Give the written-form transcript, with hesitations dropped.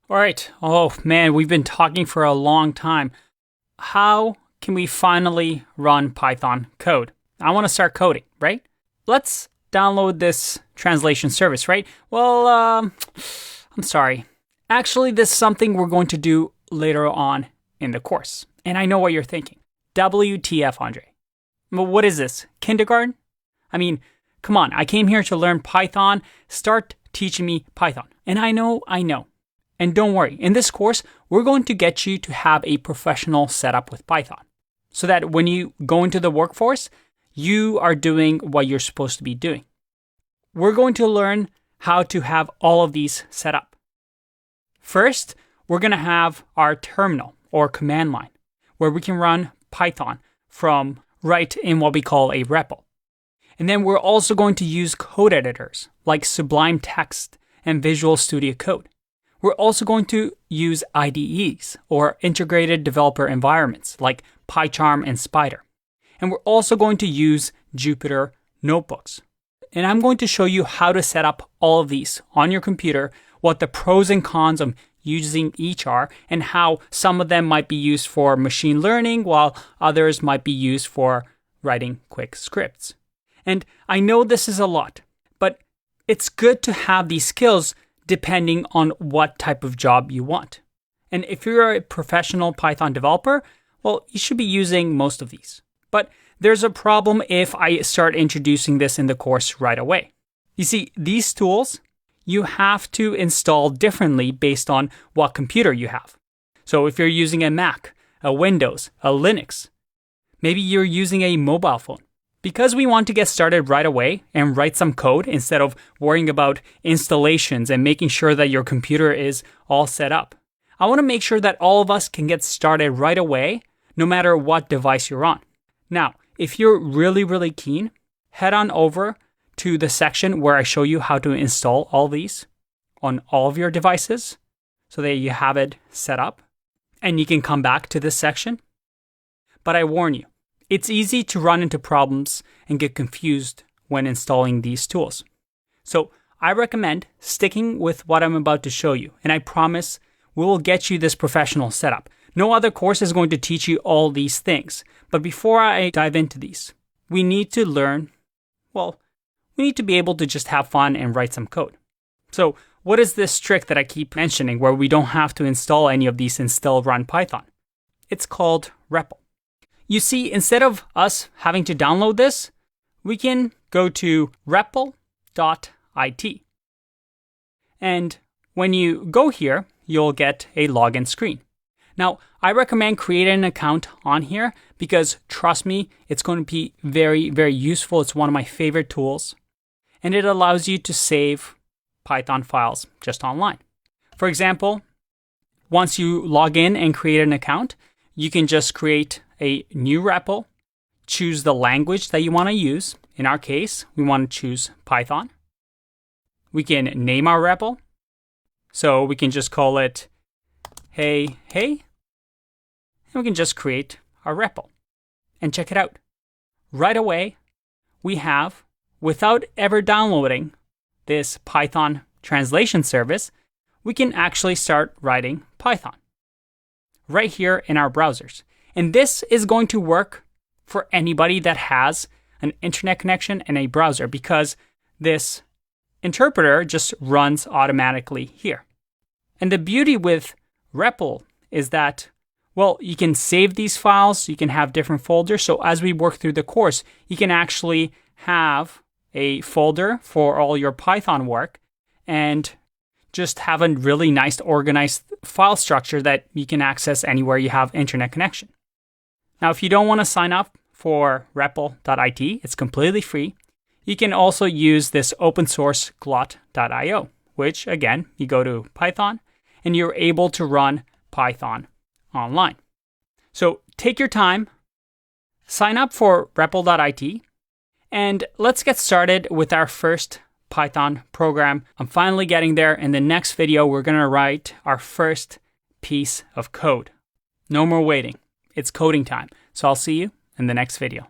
All right. Oh man, we've been talking for a long time. How can we finally run Python code? I want to start coding, right? Let's download this translation service, right? Well, I'm sorry. Actually, this is something we're going to do later on in the course. And I know what you're thinking. WTF, Andre? But what is this? Kindergarten? I mean, come on. I came here to learn Python. Start teaching me Python. And I know. And don't worry, in this course, we're going to get you to have a professional setup with Python so that when you go into the workforce, you are doing what you're supposed to be doing. We're going to learn how to have all of these set up. First, we're going to have our terminal or command line where we can run Python from right in what we call a REPL. And then we're also going to use code editors like Sublime Text and Visual Studio Code. We're also going to use IDEs, or integrated developer environments, like PyCharm and Spyder. And we're also going to use Jupyter notebooks. And I'm going to show you how to set up all of these on your computer, what the pros and cons of using each are, and how some of them might be used for machine learning, while others might be used for writing quick scripts. And I know this is a lot, but it's good to have these skills depending on what type of job you want. And if you're a professional Python developer, well, you should be using most of these. But there's a problem if I start introducing this in the course right away. You see, these tools, you have to install differently based on what computer you have. So if you're using a Mac, a Windows, a Linux, maybe you're using a mobile phone. Because we want to get started right away and write some code instead of worrying about installations and making sure that your computer is all set up, I want to make sure that all of us can get started right away, no matter what device you're on. Now, if you're really keen, head on over to the section where I show you how to install all these on all of your devices so that you have it set up, and you can come back to this section. But I warn you, it's easy to run into problems and get confused when installing these tools. So I recommend sticking with what I'm about to show you, and I promise we will get you this professional setup. No other course is going to teach you all these things. But before I dive into these, we need to learn, we need to be able to just have fun and write some code. So what is this trick that I keep mentioning where we don't have to install any of these and still run Python? It's called REPL. You see, instead of us having to download this, we can go to repl.it. And when you go here, you'll get a login screen. Now, I recommend creating an account on here because, trust me, it's going to be very useful. It's one of my favorite tools. And it allows you to save Python files just online. For example, once you log in and create an account, you can just create a new REPL, choose the language that you want to use. In our case, we want to choose Python. We can name our REPL. So we can just call it hey, and we can just create our REPL and check it out. Right away, we have, without ever downloading this Python translation service, we can actually start writing Python right here in our browsers. And this is going to work for anybody that has an internet connection and a browser because this interpreter just runs automatically here. And the beauty with REPL is that, you can save these files, you can have different folders. So as we work through the course, you can actually have a folder for all your Python work and just have a really nice organized file structure that you can access anywhere you have internet connection. Now, if you don't want to sign up for repl.it, it's completely free. You can also use this open source glot.io, which again, you go to Python and you're able to run Python online. So take your time, sign up for repl.it, and let's get started with our first Python program. I'm finally getting there. In the next video, we're going to write our first piece of code. No more waiting. It's coding time. So I'll see you in the next video.